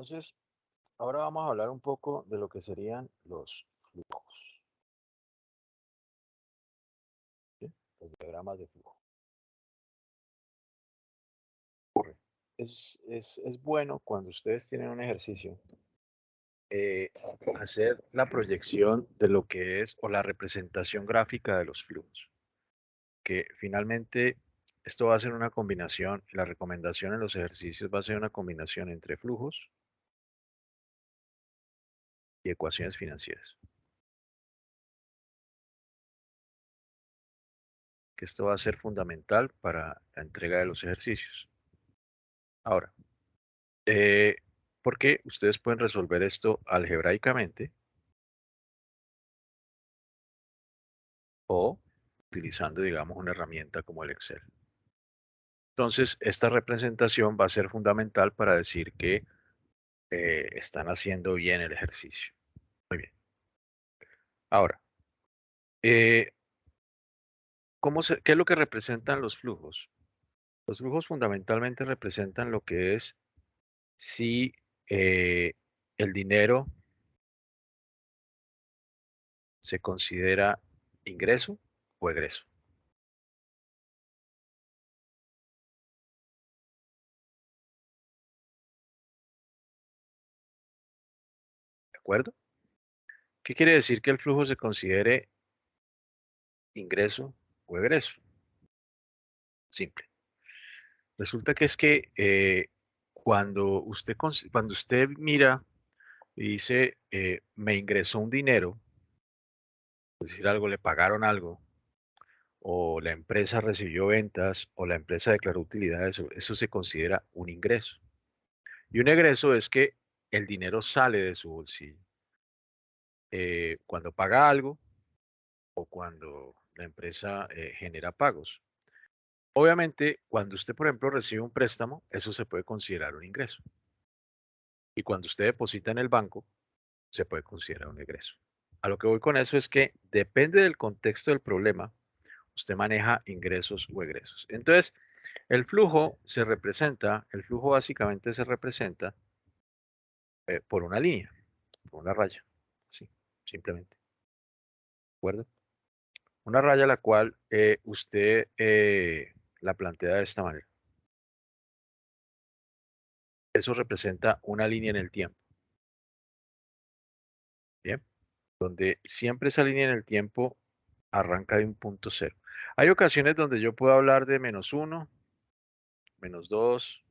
Entonces, ahora vamos a hablar un poco de lo que serían los flujos, ¿sí? Los diagramas de flujo. Ocurre. Es bueno cuando ustedes tienen un ejercicio, eh, hacer la proyección de lo que es o la representación gráfica de los flujos, que finalmente esto va a ser una combinación, la recomendación en los ejercicios va a ser una combinación entre flujos y ecuaciones financieras, que esto va a ser fundamental para la entrega de los ejercicios. Ahora, Eh, porque ustedes pueden resolver esto algebraicamente o utilizando, digamos, una herramienta como el Excel. Entonces, esta representación va a ser fundamental para decir que están haciendo bien el ejercicio. Muy bien. Ahora, eh, ¿qué es lo que representan los flujos? Los flujos fundamentalmente representan lo que es si eh, el dinero se considera ingreso o egreso. ¿De acuerdo? ¿Qué quiere decir que el flujo se considere ingreso o egreso? Simple. Resulta que es que cuando usted mira y dice, me ingresó un dinero, es decir, algo, le pagaron algo, o la empresa recibió ventas, o la empresa declaró utilidades, eso se considera un ingreso. Y un egreso es que el dinero sale de su bolsillo. Cuando paga algo o cuando la empresa genera pagos. Obviamente, cuando usted, por ejemplo, recibe un préstamo, eso se puede considerar un ingreso. Y cuando usted deposita en el banco, se puede considerar un egreso. A lo que voy con eso es que depende del contexto del problema, usted maneja ingresos o egresos. Entonces, el flujo básicamente se representa por una línea, por una raya, sí, simplemente, ¿de acuerdo? Una raya la cual usted la plantea de esta manera. Eso representa una línea en el tiempo, ¿bien? Donde siempre esa línea en el tiempo arranca de un punto cero. Hay ocasiones donde yo puedo hablar de -1, -2,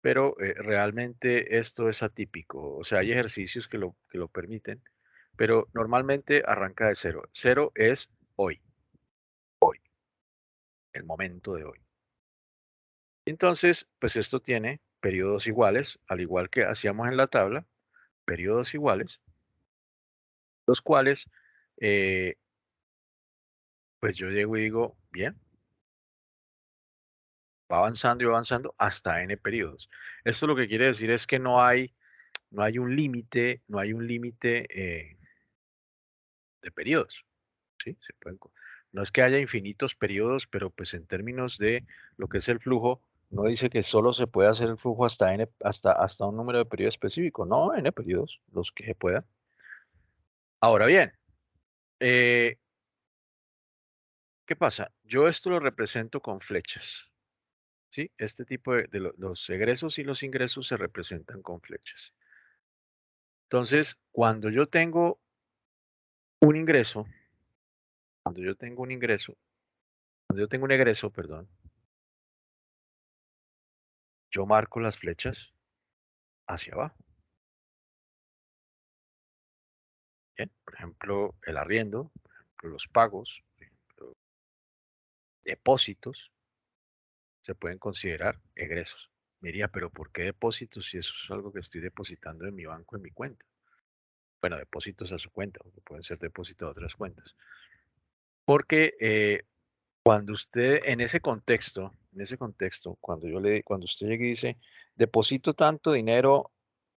pero realmente esto es atípico. O sea, hay ejercicios que lo permiten, pero normalmente arranca de cero. Cero es hoy, hoy, el momento de hoy. Entonces, pues esto tiene periodos iguales, al igual que hacíamos en la tabla, periodos iguales, los cuales, eh, pues yo llego y digo, bien, va avanzando y va avanzando hasta n periodos. Esto lo que quiere decir es que no hay un límite, no hay un límite de periodos, ¿sí? No es que haya infinitos periodos, pero pues en términos de lo que es el flujo, no dice que solo se puede hacer el flujo hasta n, hasta un número de periodos específico, no, n periodos, los que se puedan. Ahora bien, eh, ¿qué pasa? Yo esto lo represento con flechas, ¿sí? Este tipo los egresos y los ingresos se representan con flechas. Entonces, un ingreso, cuando yo tengo un ingreso, cuando yo tengo un egreso, perdón, yo marco las flechas hacia abajo. Bien, por ejemplo, el arriendo, por ejemplo, los pagos, por ejemplo, depósitos, se pueden considerar egresos. Me diría, pero ¿por qué depósitos si eso es algo que estoy depositando en mi banco, en mi cuenta? Bueno, depósitos a su cuenta, porque pueden ser depósitos a otras cuentas. Porque cuando usted, en ese contexto, cuando usted llega y dice, deposito tanto dinero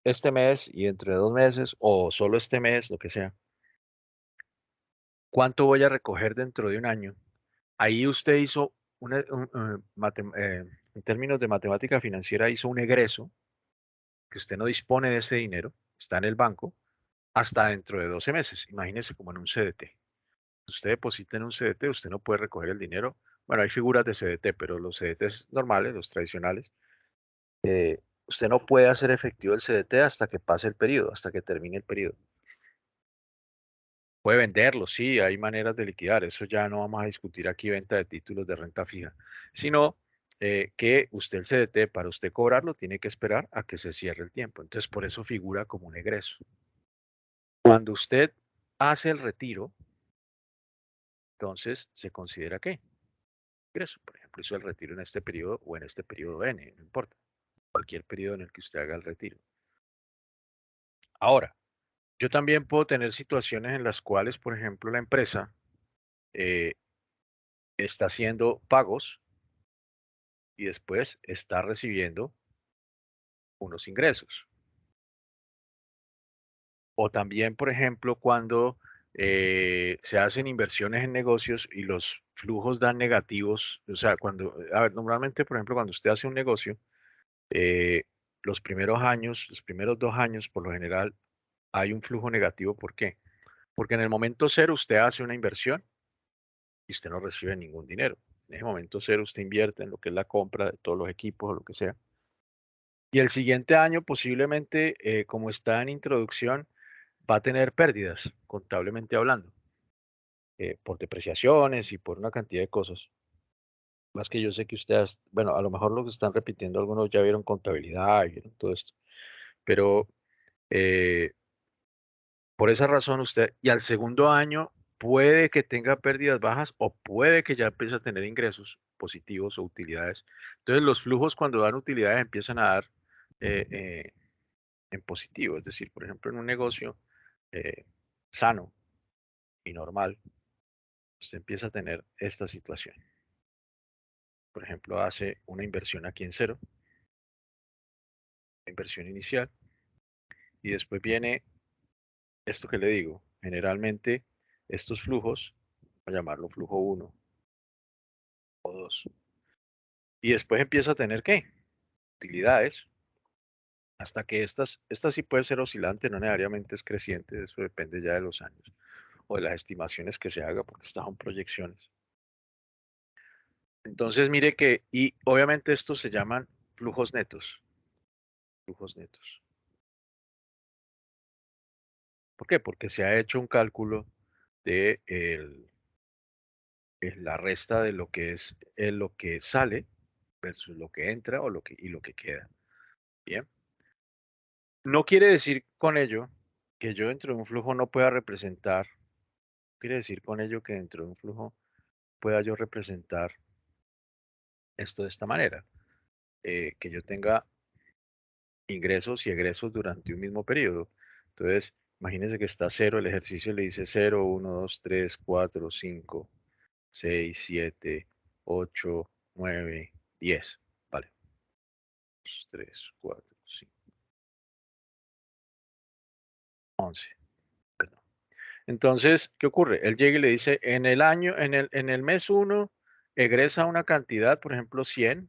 este mes y entre 2 meses, o solo este mes, lo que sea, ¿cuánto voy a recoger dentro de un año? Ahí usted hizo, en términos de matemática financiera, hizo un egreso, que usted no dispone de ese dinero, está en el banco, hasta dentro de 12 meses. Imagínese como en un CDT. Usted deposita en un CDT, usted no puede recoger el dinero. Bueno, hay figuras de CDT, pero los CDTs normales, los tradicionales, usted no puede hacer efectivo el CDT hasta que pase el periodo, hasta que termine el periodo. Puede venderlo, sí, hay maneras de liquidar. Eso ya no vamos a discutir aquí venta de títulos de renta fija, sino que usted el CDT, para usted cobrarlo, tiene que esperar a que se cierre el tiempo. Entonces, por eso figura como un egreso. Cuando usted hace el retiro, entonces se considera ¿qué? Ingreso. Por ejemplo, hizo el retiro en este periodo o en este periodo N, no importa. Cualquier periodo en el que usted haga el retiro. Ahora, yo también puedo tener situaciones en las cuales, por ejemplo, la empresa eh, está haciendo pagos y después está recibiendo unos ingresos. O también, por ejemplo, cuando se hacen inversiones en negocios y los flujos dan negativos, o sea, cuando, a ver, normalmente, por ejemplo, cuando usted hace un negocio, eh, los primeros años, los primeros 2 años, por lo general, hay un flujo negativo. ¿Por qué? Porque en el momento cero usted hace una inversión y usted no recibe ningún dinero. En ese momento cero usted invierte en lo que es la compra de todos los equipos o lo que sea. Y el siguiente año posiblemente, como está en introducción, va a tener pérdidas, contablemente hablando, por depreciaciones y por una cantidad de cosas. Más que yo sé que ustedes, bueno, a lo mejor lo que están repitiendo, algunos ya vieron contabilidad y vieron todo esto, pero eh, por esa razón usted, y al segundo año puede que tenga pérdidas bajas o puede que ya empiece a tener ingresos positivos o utilidades. Entonces los flujos cuando dan utilidades empiezan a dar eh, eh, en positivo, es decir, por ejemplo, en un negocio eh, sano y normal, usted empieza a tener esta situación. Por ejemplo, hace una inversión aquí en cero, inversión inicial, y después viene esto que le digo. Generalmente estos flujos, voy a llamarlo flujo uno o 2, y después empieza a tener ¿qué? Utilidades, hasta que esta sí puede ser oscilante, no necesariamente es creciente, eso depende ya de los años o de las estimaciones que se haga, porque estas son proyecciones. Entonces, mire que, y obviamente estos se llaman flujos netos, flujos netos. ¿Por qué? Porque se ha hecho un cálculo de la resta de lo que es lo que sale versus lo que entra o y lo que queda. Bien. No quiere decir con ello que yo dentro de un flujo no pueda representar, quiere decir con ello que dentro de un flujo pueda yo representar esto de esta manera, que yo tenga ingresos y egresos durante un mismo periodo. Entonces, imagínense que está cero, el ejercicio le dice 0, 1, 2, 3, 4, 5, 6, 7, 8, 9, 10. Vale. 2, 3, 4, 5, 11. Perdón. Entonces, ¿qué ocurre? Él llega y le dice, en el año, en el mes uno egresa una cantidad, por ejemplo, 100,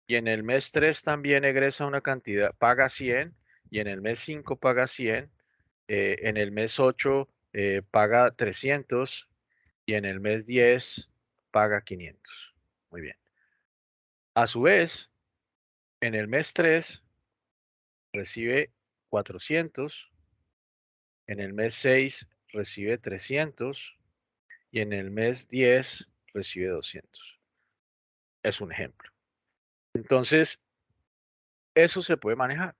y en el mes 3 también egresa una cantidad, paga 100, y en el mes 5 paga 100, en el mes 8 paga 300, y en el mes 10 paga 500. Muy bien. A su vez, en el mes 3 recibe 400, en el mes 6 recibe 300 y en el mes 10 recibe 200. Es un ejemplo. Entonces, eso se puede manejar.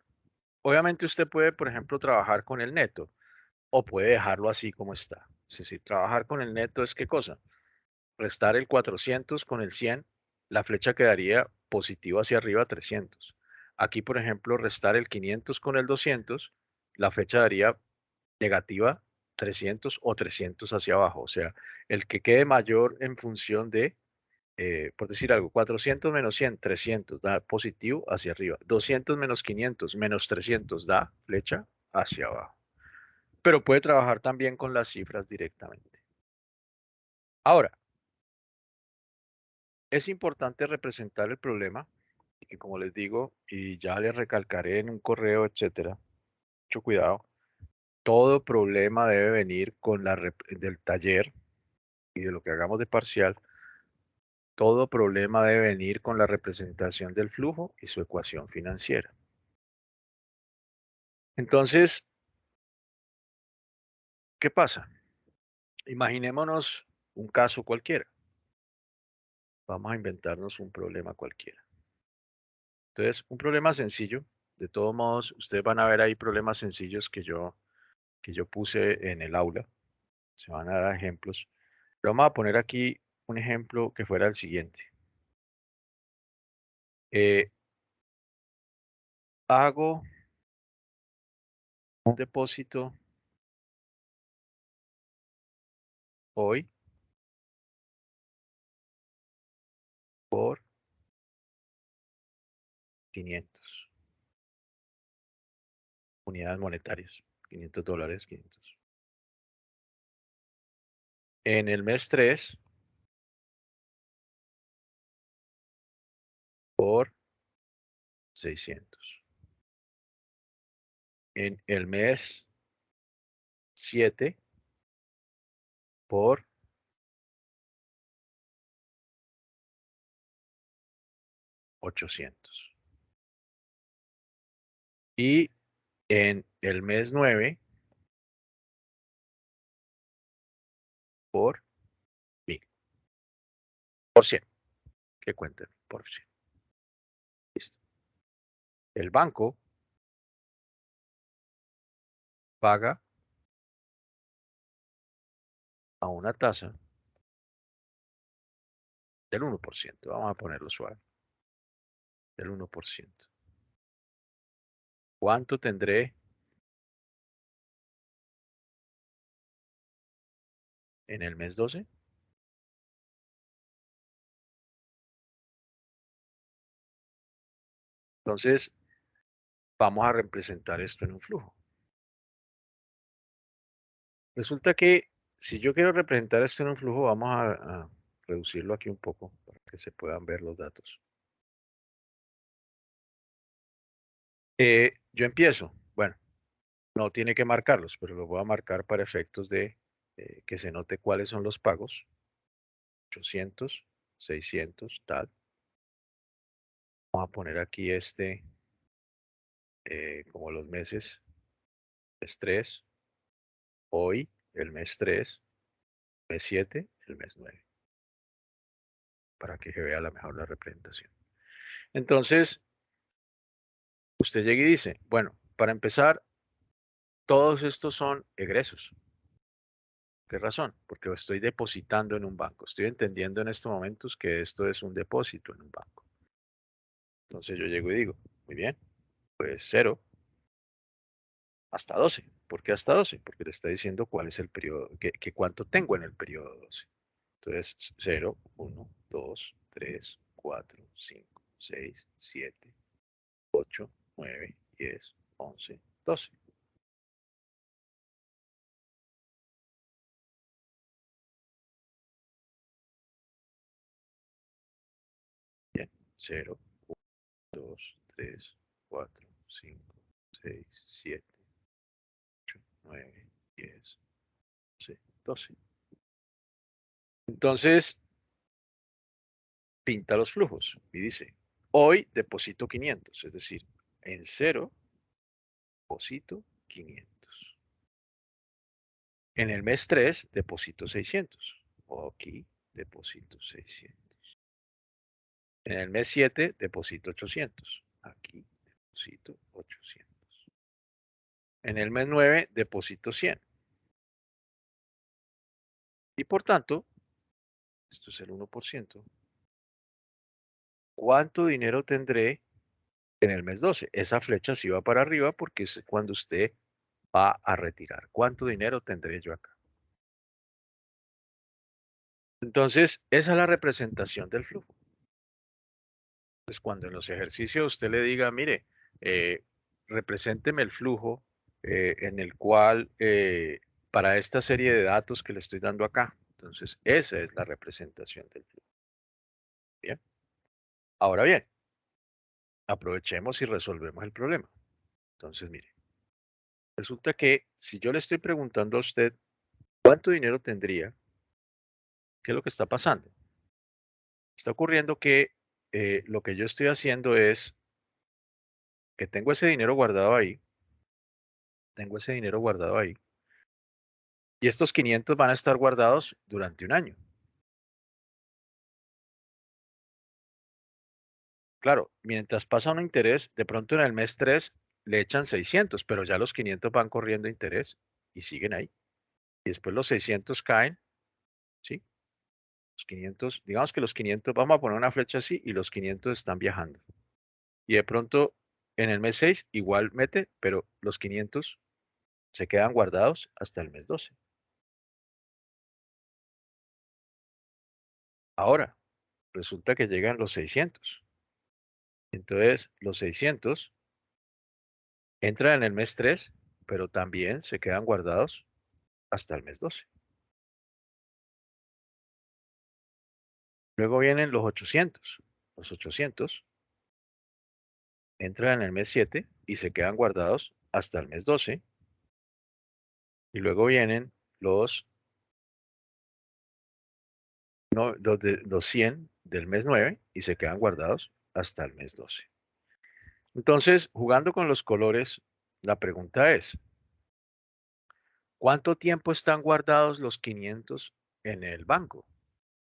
Obviamente usted puede, por ejemplo, trabajar con el neto o puede dejarlo así como está. Es decir, trabajar con el neto es ¿qué cosa? Restar el 400 con el 100, la flecha quedaría positiva hacia arriba 300. Aquí, por ejemplo, restar el 500 con el 200, la flecha daría negativa 300 o 300 hacia abajo. O sea, el que quede mayor en función de, por decir algo, 400 menos 100, 300 da positivo hacia arriba. 200 menos 500 menos 300 da flecha hacia abajo. Pero puede trabajar también con las cifras directamente. Ahora, es importante representar el problema que como les digo, y ya les recalcaré en un correo, etcétera, mucho cuidado, todo problema debe venir con del taller y de lo que hagamos de parcial, todo problema debe venir con la representación del flujo y su ecuación financiera. Entonces, ¿qué pasa? Imaginémonos un caso cualquiera. Vamos a inventarnos un problema cualquiera. Entonces, un problema sencillo. De todos modos, ustedes van a ver ahí problemas sencillos que yo puse en el aula. Se van a dar ejemplos. Pero vamos a poner aquí un ejemplo que fuera el siguiente. Eh, hago un depósito hoy por 500 unidades monetarias. $500, 500. En el mes 3 por 600. En el mes 7 por 800. Y en el mes 9 por 1000. Por 100. Que cuenten por 100. Listo. El banco paga a una tasa del 1%. Vamos a ponerlo suave. Del 1%. ¿Cuánto tendré en el mes 12? Entonces, vamos a representar esto en un flujo. Resulta que si yo quiero representar esto en un flujo, vamos a reducirlo aquí un poco para que se puedan ver los datos. Yo empiezo. Bueno, no tiene que marcarlos, pero los voy a marcar para efectos de que se note cuáles son los pagos. 800, 600, tal. Vamos a poner aquí como los meses. Mes 3, hoy, el mes 3, mes 7, el mes 9, para que se vea la mejor la representación. Entonces, usted llega y dice, bueno, para empezar, todos estos son egresos. ¿Qué razón? Porque lo estoy depositando en un banco. Estoy entendiendo en estos momentos que esto es un depósito en un banco. Entonces yo llego y digo, muy bien, pues 0 hasta 12. ¿Por qué hasta 12? Porque le está diciendo cuál es el periodo, que cuánto tengo en el periodo 12. Entonces 0, 1, 2, 3, 4, 5, 6, 7, 8, 9, 10, 11, 12. Bien, 0, 2, 3, 4, 5, 6, 7, 8, 9, 10, 11, 12. Entonces, pinta los flujos y dice, hoy deposito 500, es decir, en 0 deposito 500. En el mes 3 deposito 600. Aquí deposito 600. En el mes 7 deposito 800. Aquí deposito 800. En el mes 9 deposito 100. Y por tanto, esto es el 1%. ¿Cuánto dinero tendré en el mes 12? Esa flecha sí va para arriba porque es cuando usted va a retirar. ¿Cuánto dinero tendré yo acá? Entonces, esa es la representación del flujo. Pues cuando en los ejercicios usted le diga, mire, represénteme el flujo en el cual, para esta serie de datos que le estoy dando acá. Entonces, esa es la representación del flujo. Bien. Ahora bien, aprovechemos y resolvemos el problema. Entonces, mire, resulta que si yo le estoy preguntando a usted cuánto dinero tendría, ¿qué es lo que está pasando? Está ocurriendo que lo que yo estoy haciendo es que tengo ese dinero guardado ahí, tengo ese dinero guardado ahí, y estos 500 van a estar guardados durante un año. Claro, mientras pasa un interés, de pronto en el mes 3 le echan 600, pero ya los 500 van corriendo interés y siguen ahí. Y después los 600 caen, ¿sí? Los 500, digamos que los 500, vamos a poner una flecha así y los 500 están viajando. Y de pronto en el mes 6 igual mete, pero los 500 se quedan guardados hasta el mes 12. Ahora, resulta que llegan los 600. Entonces, los 600 entran en el mes 3, pero también se quedan guardados hasta el mes 12. Luego vienen los 800. Los 800 entran en el mes 7 y se quedan guardados hasta el mes 12. Y luego vienen los, no, los 100 del mes 9 y se quedan guardados hasta el mes 12. Entonces, jugando con los colores, la pregunta es, ¿cuánto tiempo están guardados los 500 en el banco?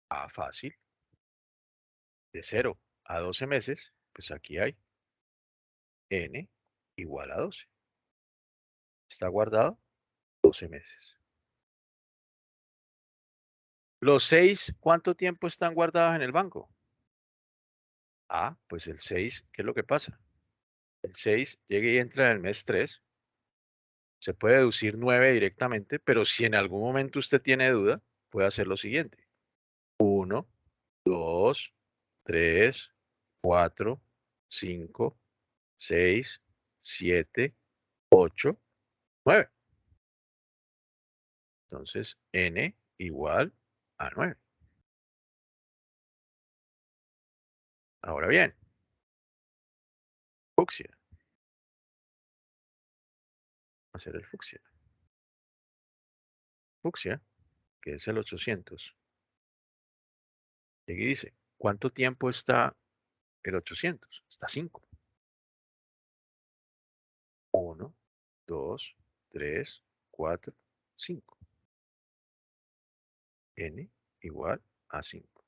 Ah, fácil, de 0 a 12 meses, pues aquí hay n igual a 12. Está guardado 12 meses. Los 6, ¿cuánto tiempo están guardados en el banco? Ah, pues el 6, ¿qué es lo que pasa? El 6 llega y entra en el mes 3, se puede deducir 9 directamente, pero si en algún momento usted tiene duda, puede hacer lo siguiente. 1, 2, 3, 4, 5, 6, 7, 8, 9. Entonces, n igual a 9. Ahora bien, fucsia, hacer el fucsia. Fucsia, que es el 800. Y aquí dice, ¿cuánto tiempo está el 800? Está 5. 1, 2, 3, 4, 5. N igual a 5.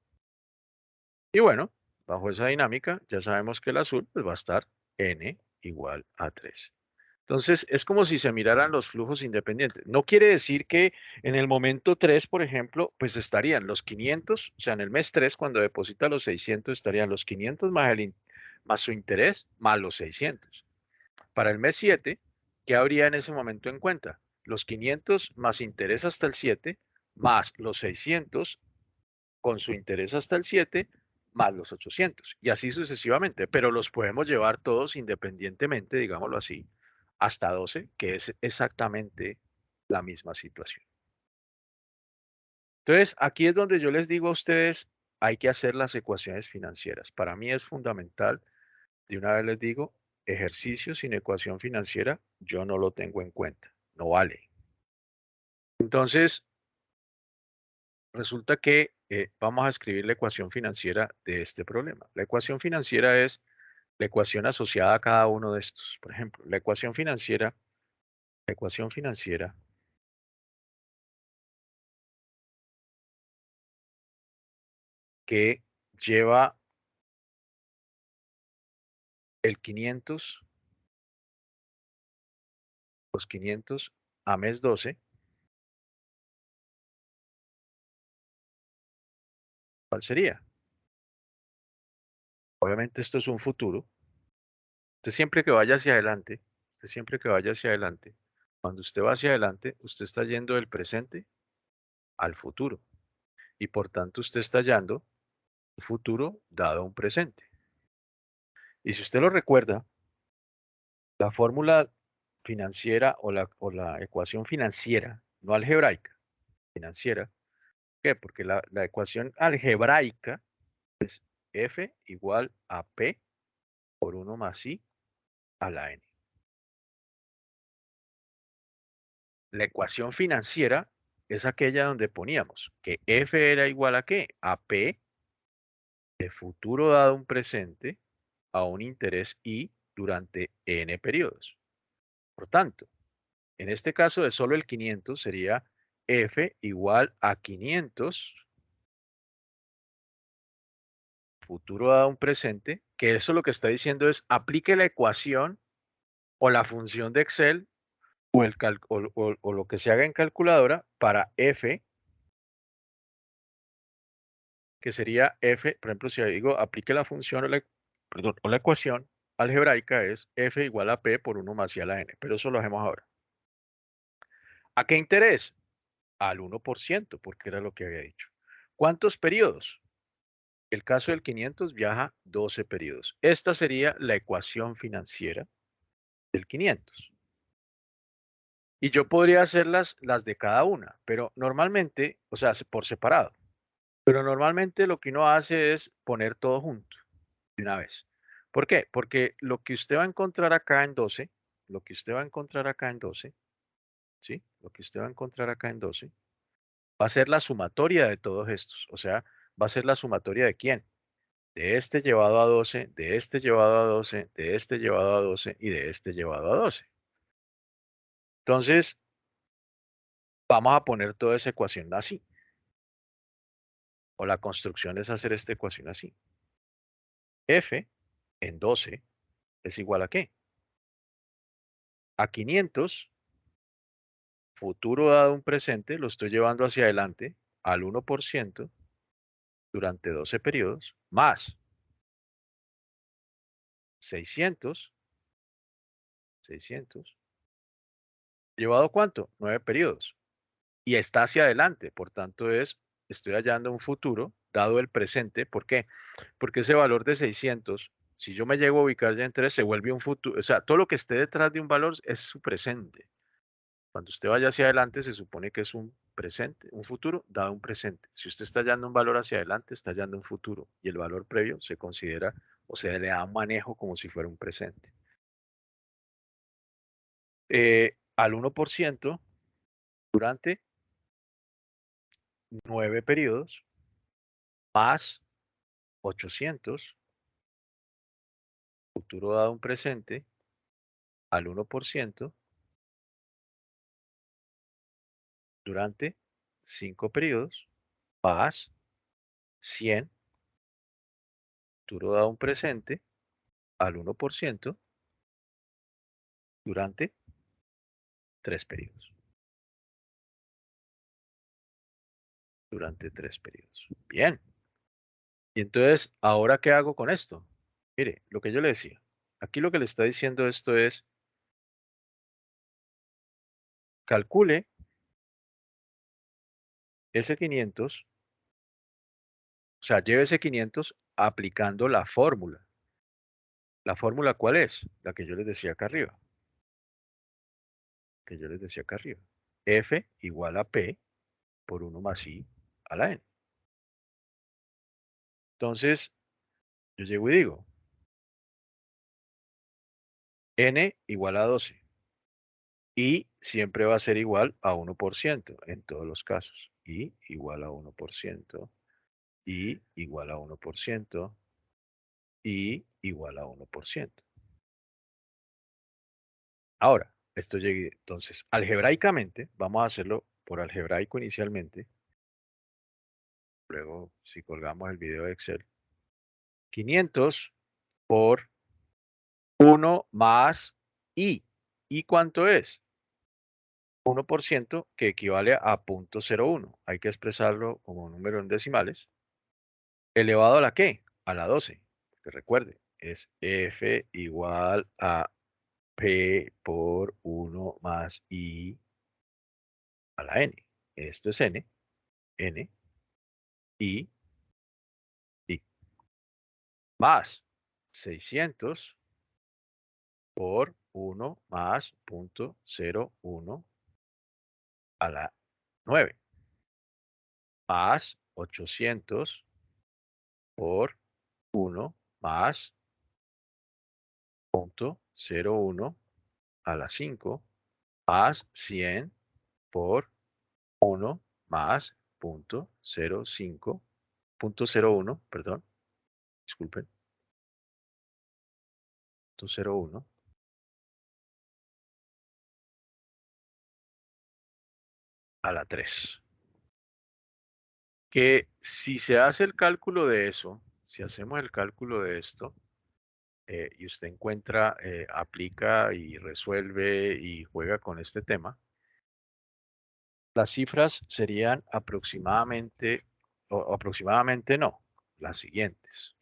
Y bueno, bajo esa dinámica, ya sabemos que el azul pues, va a estar n igual a 3. Entonces, es como si se miraran los flujos independientes. No quiere decir que en el momento 3, por ejemplo, pues estarían los 500, o sea, en el mes 3, cuando deposita los 600, estarían los 500 más, más su interés, más los 600. Para el mes 7, ¿qué habría en ese momento en cuenta? Los 500 más interés hasta el 7, más los 600 con su interés hasta el 7, más los 800, y así sucesivamente, pero los podemos llevar todos independientemente, digámoslo así, hasta 12, que es exactamente la misma situación. Entonces, aquí es donde yo les digo a ustedes, hay que hacer las ecuaciones financieras. Para mí es fundamental, de una vez les digo, ejercicio sin ecuación financiera, yo no lo tengo en cuenta, no vale. Entonces, resulta que vamos a escribir la ecuación financiera de este problema. La ecuación financiera es la ecuación asociada a cada uno de estos. Por ejemplo, la ecuación financiera que lleva el 500, los 500 a mes 12, ¿cuál sería? Obviamente esto es un futuro. Usted siempre que vaya hacia adelante, usted siempre que vaya hacia adelante, cuando usted va hacia adelante, usted está yendo del presente al futuro. Y por tanto usted está hallando un futuro dado a un presente. Y si usted lo recuerda, la fórmula financiera o la ecuación financiera, no algebraica, financiera, ¿qué? Porque la ecuación algebraica es F igual a P por 1 más I a la N. La ecuación financiera es aquella donde poníamos que F era igual a ¿qué? A P de futuro dado un presente a un interés I durante N periodos. Por tanto, en este caso de solo el 500 sería F igual a 500 futuro dado un presente, que eso lo que está diciendo es aplique la ecuación o la función de Excel o, o lo que se haga en calculadora para F, que sería F, por ejemplo, si digo aplique la función perdón, o la ecuación algebraica es F igual a P por 1 más I a la N, pero eso lo hacemos ahora. ¿A qué interés? Al 1%, porque era lo que había dicho. ¿Cuántos periodos? El caso del 500 viaja 12 periodos. Esta sería la ecuación financiera del 500. Y yo podría hacer las de cada una, pero normalmente, o sea, por separado. Pero normalmente lo que uno hace es poner todo junto de una vez. ¿Por qué? Porque lo que usted va a encontrar acá en 12, lo que usted va a encontrar acá en 12, ¿sí? Lo que usted va a encontrar acá en 12 va a ser la sumatoria de todos estos. O sea, va a ser la sumatoria de quién. De este llevado a 12, de este llevado a 12, de este llevado a 12 y de este llevado a 12. Entonces, vamos a poner toda esa ecuación así. O la construcción es hacer esta ecuación así. F en 12 es igual a ¿qué? A 500, futuro dado un presente, lo estoy llevando hacia adelante al 1% durante 12 periodos, más 600, 600, ¿llevado cuánto? 9 periodos. Y está hacia adelante, por tanto estoy hallando un futuro dado el presente. ¿Por qué? Porque ese valor de 600, si yo me llego a ubicar ya en 3, se vuelve un futuro, o sea, todo lo que esté detrás de un valor es su presente. Cuando usted vaya hacia adelante, se supone que es un presente, un futuro dado un presente. Si usted está hallando un valor hacia adelante, está hallando un futuro. Y el valor previo se considera o se le da un manejo como si fuera un presente. Al 1% durante 9 periodos más 800, futuro dado un presente, al 1% durante 5 periodos más 100, futuro dado un presente, al 1% durante 3 periodos. Durante 3 periodos. Bien. Y entonces, ¿ahora qué hago con esto? Mire, lo que yo le decía. Aquí lo que le está diciendo esto es, calcule ese 500, o sea, lleve ese 500 aplicando la fórmula. ¿La fórmula cuál es? La que yo les decía acá arriba. Que yo les decía acá arriba. F igual a P por 1 más I a la N. Entonces, yo llego y digo, N igual a 12. Y siempre va a ser igual a 1% en todos los casos. Y igual a 1%. Y igual a 1%. Y igual a 1%. Ahora, esto llegue, entonces, algebraicamente, vamos a hacerlo por algebraico inicialmente. Luego, si colgamos el video de Excel, 500 por 1 más I. ¿Y cuánto es? 1% que equivale a 0.01. Hay que expresarlo como número en decimales. ¿Elevado a la qué? A la 12. Que recuerde, es F igual a P por 1 más I a la N. Esto es N, N, I, I. Más 600 por 1 más 0.01 a la 9. Más 800 por 1 más 0.01 a la 5 más 100 por 1 más punto 0.5, punto 0.1, perdón, disculpen, punto 0.1 a la 3. Que si se hace el cálculo de eso, si hacemos el cálculo de esto, y usted encuentra, aplica y resuelve y juega con este tema, las cifras serían aproximadamente, o aproximadamente no, las siguientes.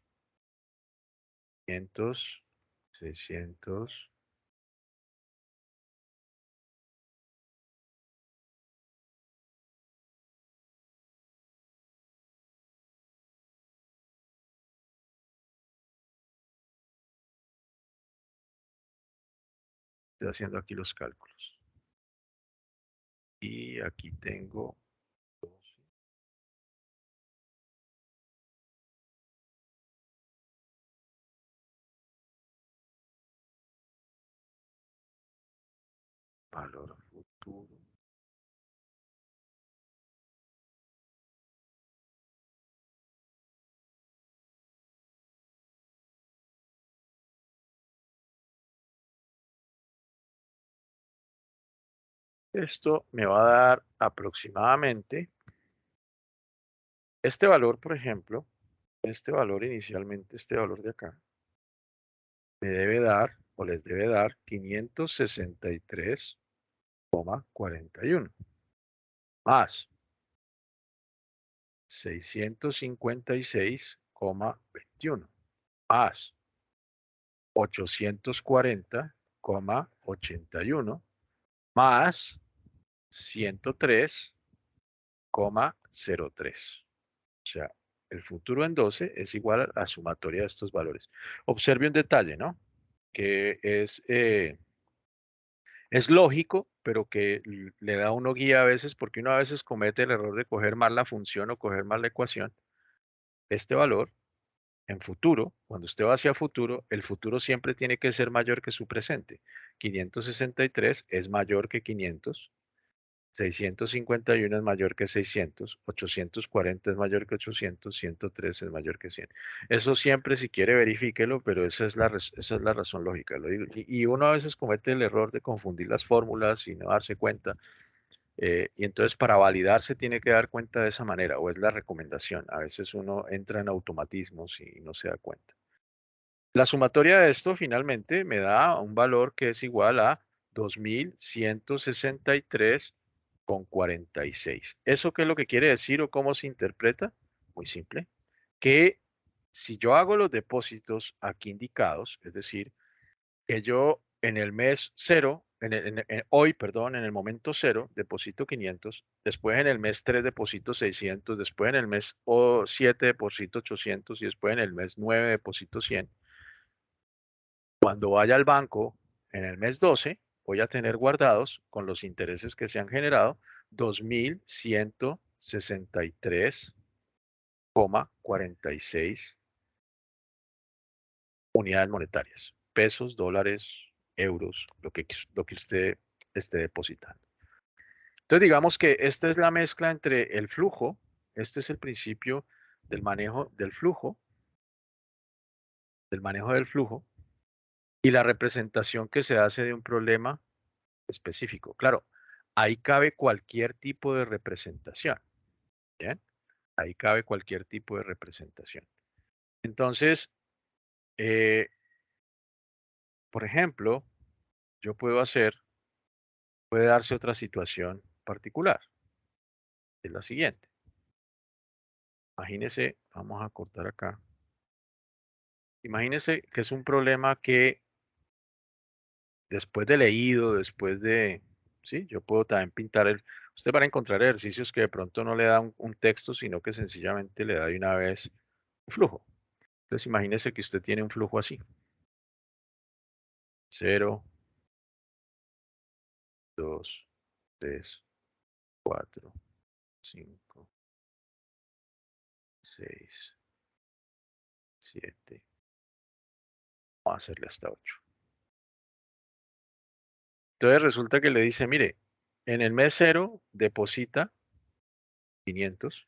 500, 600, estoy haciendo aquí los cálculos. Y aquí tengo 12, valor futuro. Esto me va a dar aproximadamente este valor, por ejemplo, este valor inicialmente, este valor de acá, me debe dar o les debe dar 563,41 más 656,21 más 840,81 más 103,03. O sea, el futuro en 12 es igual a la sumatoria de estos valores. Observe un detalle, ¿no? Que es lógico, pero que le da a uno guía a veces, porque uno a veces comete el error de coger mal la función o coger mal la ecuación. Este valor, en futuro, cuando usted va hacia futuro, el futuro siempre tiene que ser mayor que su presente. 563 es mayor que 500. 651 es mayor que 600, 840 es mayor que 800, 103 es mayor que 100. Eso siempre, si quiere, verifíquelo, pero esa es la razón lógica. Y uno a veces comete el error de confundir las fórmulas y no darse cuenta. Y entonces para validar se tiene que dar cuenta de esa manera, o es la recomendación. A veces uno entra en automatismos y no se da cuenta. La sumatoria de esto finalmente me da un valor que es igual a 2163,46. ¿Eso qué es lo que quiere decir o cómo se interpreta? Muy simple. Que si yo hago los depósitos aquí indicados, es decir, que yo en el mes cero, hoy, perdón, en el momento cero, deposito 500, después en el mes 3 deposito 600, después en el mes 7 deposito 800 y después en el mes 9 deposito 100. Cuando vaya al banco en el mes 12, voy a tener guardados con los intereses que se han generado 2163,46 unidades monetarias, pesos, dólares, euros, lo que usted esté depositando. Entonces digamos que esta es la mezcla entre el flujo, este es el principio del manejo del manejo del flujo y la representación que se hace de un problema específico. Claro, ahí cabe cualquier tipo de representación. ¿Bien? Ahí cabe cualquier tipo de representación. Entonces, eh, por ejemplo, yo puede darse otra situación particular. Es la siguiente. Imagínese, vamos a cortar acá. Imagínese que es un problema que después de leído, después de, sí, yo puedo también pintar usted va a encontrar ejercicios que de pronto no le da un texto, sino que sencillamente le da de una vez un flujo. Entonces imagínese que usted tiene un flujo así. 0, 2, 3, 4, 5, 6, 7. Vamos a hacerle hasta 8. Entonces resulta que le dice, mire, en el mes 0 deposita 500,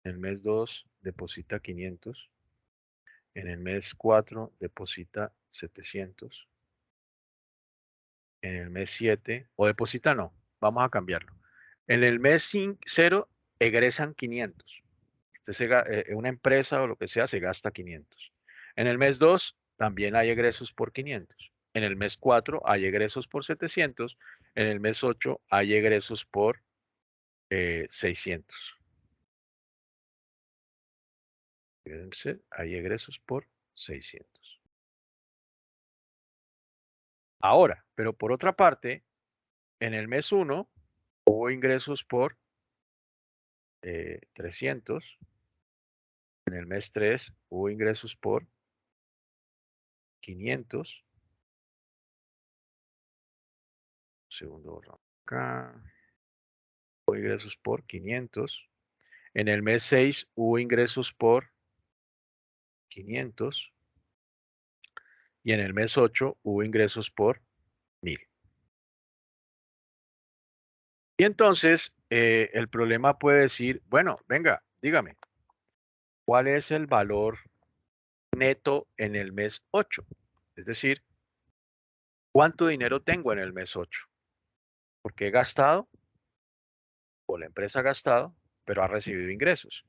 en el mes 2 deposita 500, en el mes 4 deposita 700, en el mes 7, o deposita no, vamos a cambiarlo. En el mes 0 egresan 500. Una empresa o lo que sea se gasta 500. En el mes 2 también hay egresos por 500. En el mes 4 hay egresos por 700. En el mes 8 hay egresos por 600. Fíjense, hay egresos por 600. Ahora, pero por otra parte, en el mes 1 hubo ingresos por 300. En el mes 3 hubo ingresos por 500. Segundo borrón acá. Hubo ingresos por 500. En el mes 6 hubo ingresos por 500. Y en el mes 8 hubo ingresos por 1000. Y entonces el problema puede decir, bueno, venga, dígame, ¿cuál es el valor neto en el mes 8? Es decir, ¿cuánto dinero tengo en el mes 8? Porque he gastado, o la empresa ha gastado, pero ha recibido ingresos.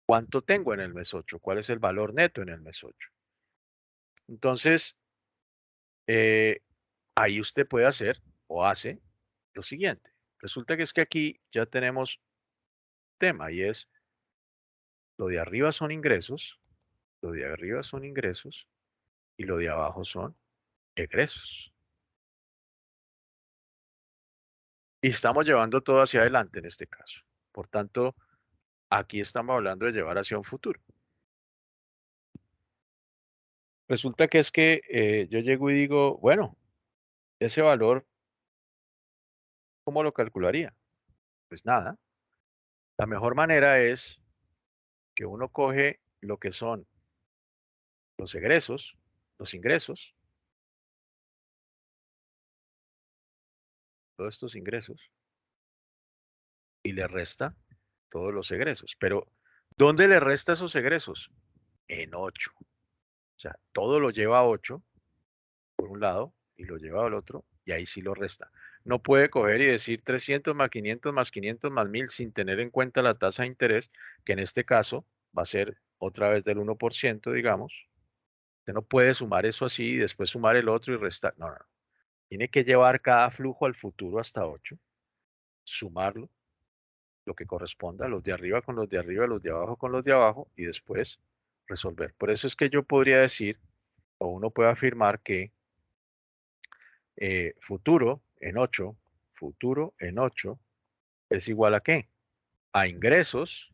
¿Cuánto tengo en el mes 8? ¿Cuál es el valor neto en el mes 8? Entonces, eh, ahí usted puede hacer o hace lo siguiente. Resulta que es que aquí ya tenemos tema y es lo de arriba son ingresos, lo de arriba son ingresos y lo de abajo son egresos. Y estamos llevando todo hacia adelante en este caso. Por tanto, aquí estamos hablando de llevar hacia un futuro. Resulta que es que yo llego y digo, bueno, ese valor, ¿cómo lo calcularía? Pues nada, la mejor manera es que uno coge lo que son los egresos, los ingresos, todos estos ingresos, y le resta todos los egresos. Pero, ¿dónde le resta esos egresos? En 8. O sea, todo lo lleva a 8 por un lado y lo lleva al otro y ahí sí lo resta. No puede coger y decir 300 más 500 más 500 más 1000 sin tener en cuenta la tasa de interés, que en este caso va a ser otra vez del 1%, digamos. Usted no puede sumar eso así y después sumar el otro y restar. No, no, no. Tiene que llevar cada flujo al futuro hasta 8, sumarlo, lo que corresponda, los de arriba con los de arriba, los de abajo con los de abajo y después resolver. Por eso es que yo podría decir, o uno puede afirmar que futuro en 8, futuro en 8 es igual a ¿qué? A ingresos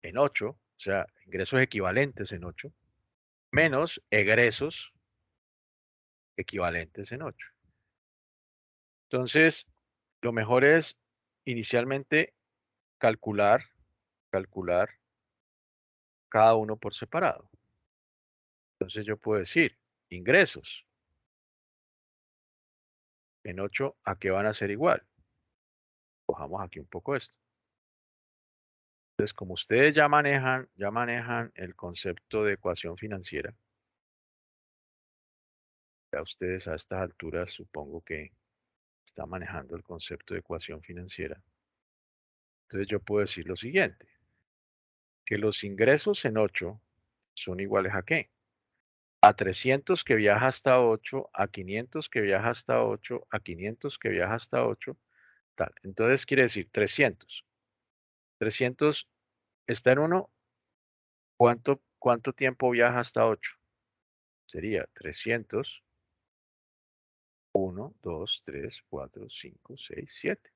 en 8, o sea, ingresos equivalentes en 8, menos egresos equivalentes en 8. Entonces, lo mejor es inicialmente calcular cada uno por separado. Entonces yo puedo decir, ingresos en 8, ¿a qué van a ser igual? Cojamos aquí un poco esto. Entonces, como ustedes ya manejan el concepto de ecuación financiera, ya ustedes a estas alturas supongo que están manejando el concepto de ecuación financiera. Entonces yo puedo decir lo siguiente, que los ingresos en 8 son iguales a ¿qué? A 300 que viaja hasta 8, a 500 que viaja hasta 8, a 500 que viaja hasta 8, tal. Entonces quiere decir 300. 300 está en 1, ¿cuánto tiempo viaja hasta 8? Sería 300, 1, 2, 3, 4, 5, 6, 7.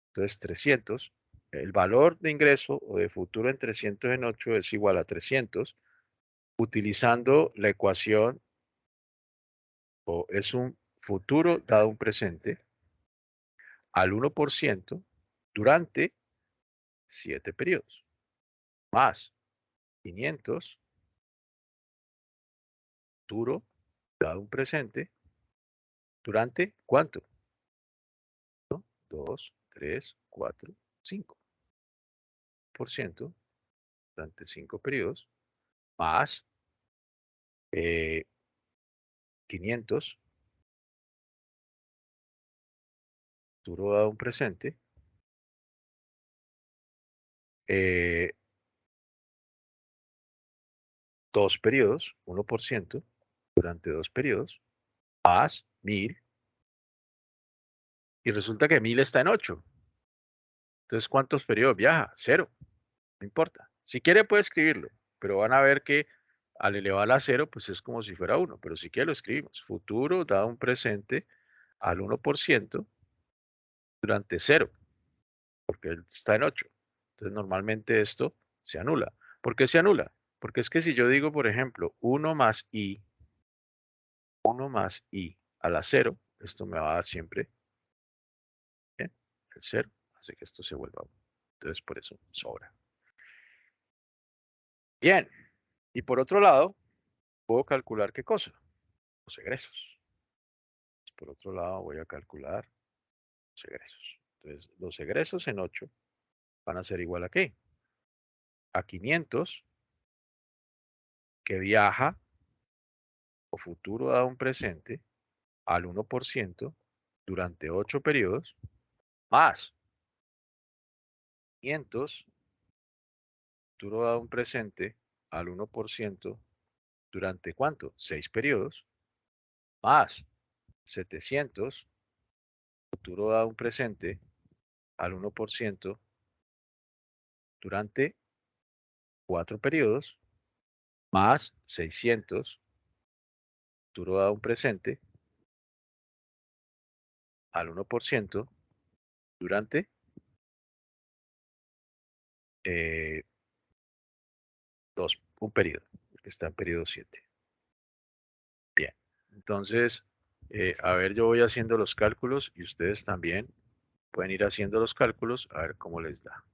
Entonces 300, el valor de ingreso o de futuro en 300 en 8 es igual a 300, utilizando la ecuación, o es un futuro dado un presente, al 1% durante 7 periodos, más 500 futuro dado un presente durante ¿cuánto? 2, 3, 4, 5% durante 5 periodos, más 500, futuro dado un presente, 2 periodos, 1% durante 2 periodos, más 1000, y resulta que 1000 está en 8. Entonces, ¿cuántos periodos viaja? Cero, no importa. Si quiere puede escribirlo, pero van a ver que al elevar a cero, pues es como si fuera uno, pero si quiere lo escribimos. Futuro dado un presente al 1% durante cero, porque él está en 8. Entonces, normalmente esto se anula. ¿Por qué se anula? Porque es que si yo digo, por ejemplo, 1 más i a la 0, esto me va a dar siempre, ¿bien? El 0 hace que esto se vuelva 1. Entonces, por eso sobra. Bien. Y por otro lado, puedo calcular qué cosa, los egresos. Por otro lado, voy a calcular los egresos. Entonces, los egresos en 8 van a ser igual a ¿qué? A 500 que viaja o futuro dado un presente al 1% durante 8 periodos, más 500 futuro dado un presente al 1% durante ¿cuánto? 6 periodos, más 700 futuro dado un presente al 1% durante 4 periodos, más 600 futuro dado un presente al 1% durante eh, un periodo, que está en periodo 7. Bien, entonces, a ver, yo voy haciendo los cálculos y ustedes también pueden ir haciendo los cálculos a ver cómo les da.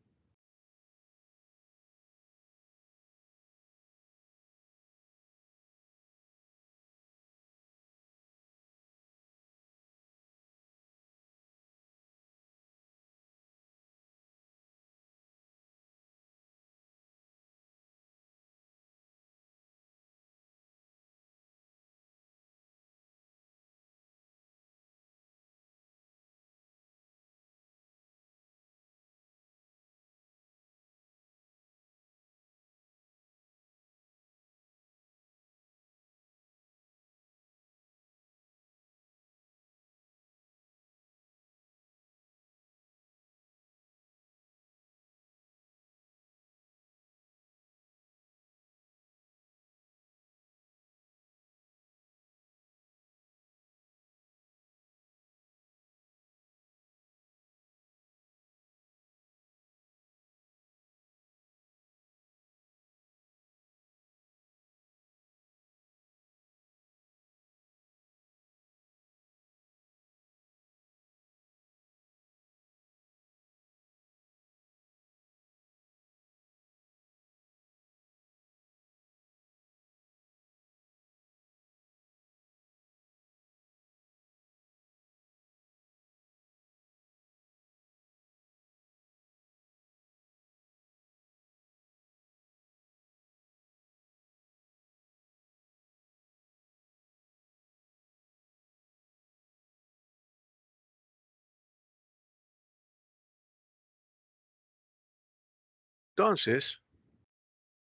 Entonces,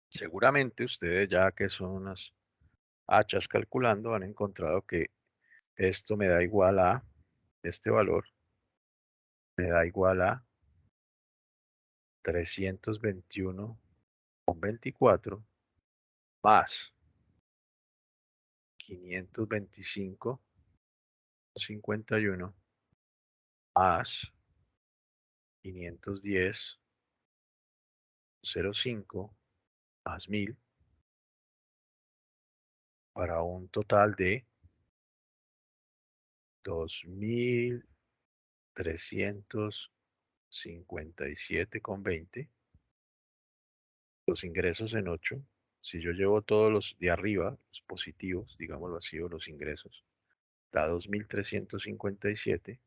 seguramente ustedes ya que son unas hachas calculando han encontrado que esto me da igual a, este valor me da igual a 321,24 más 525,51 más 510,05 más 1000 para un total de 2.357,20. Los ingresos en 8 si yo llevo todos los de arriba, los positivos, digámoslo así, o los ingresos, da 2.357.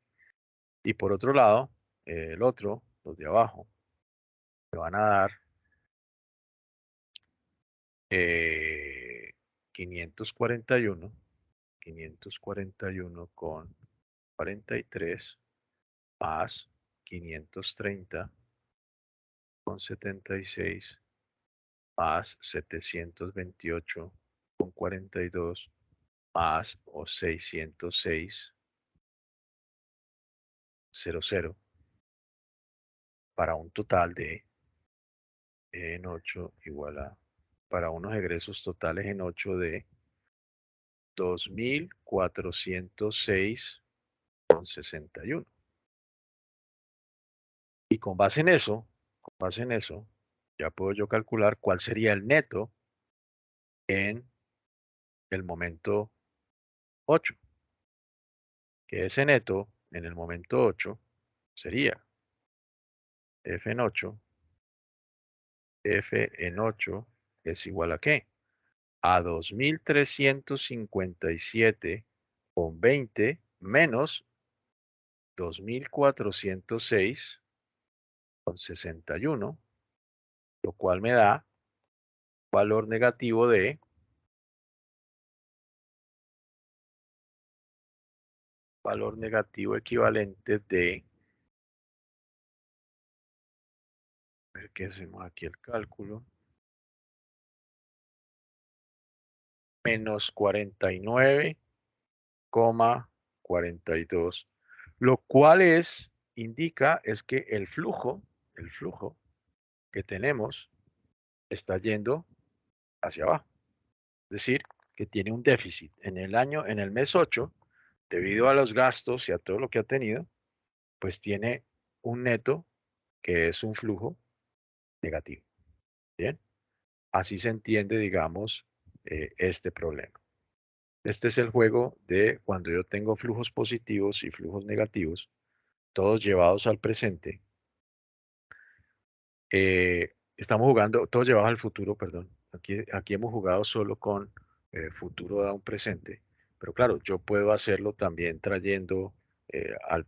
Y por otro lado, el otro, los de abajo, me van a dar 541, 541 con 43 más 530 con 76 más 728 con 42 más o 606,00 para un total de en 8 igual a, para unos egresos totales en 8 de 2.406,61. Y con base en eso, ya puedo yo calcular cuál sería el neto en el momento 8, que ese neto en el momento 8 sería F en 8, F en 8 es igual a ¿qué? A 2.357,20 menos 2.406,61, lo cual me da valor negativo de valor negativo equivalente de, a ver qué hacemos aquí el cálculo, menos 49,42, lo cual indica es que el flujo que tenemos está yendo hacia abajo. Es decir, que tiene un déficit en el mes 8, debido a los gastos y a todo lo que ha tenido, pues tiene un neto que es un flujo negativo. Bien, así se entiende, digamos, este problema. Este es el juego de cuando yo tengo flujos positivos y flujos negativos, todos llevados al presente. Estamos jugando, todos llevados al futuro, perdón. Aquí hemos jugado solo con futuro da un presente, pero claro, yo puedo hacerlo también trayendo al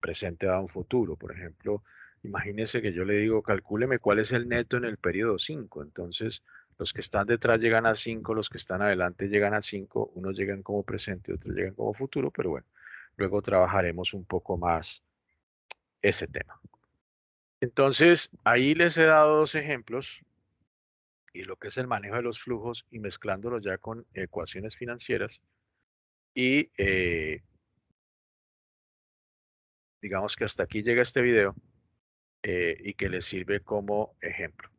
presente da un futuro. Por ejemplo, imagínese que yo le digo, calcúleme cuál es el neto en el periodo 5. Entonces, los que están detrás llegan a 5, los que están adelante llegan a 5, unos llegan como presente, otros llegan como futuro, pero bueno, luego trabajaremos un poco más ese tema. Entonces, ahí les he dado dos ejemplos y lo que es el manejo de los flujos y mezclándolos ya con ecuaciones financieras y digamos que hasta aquí llega este video y que les sirve como ejemplo.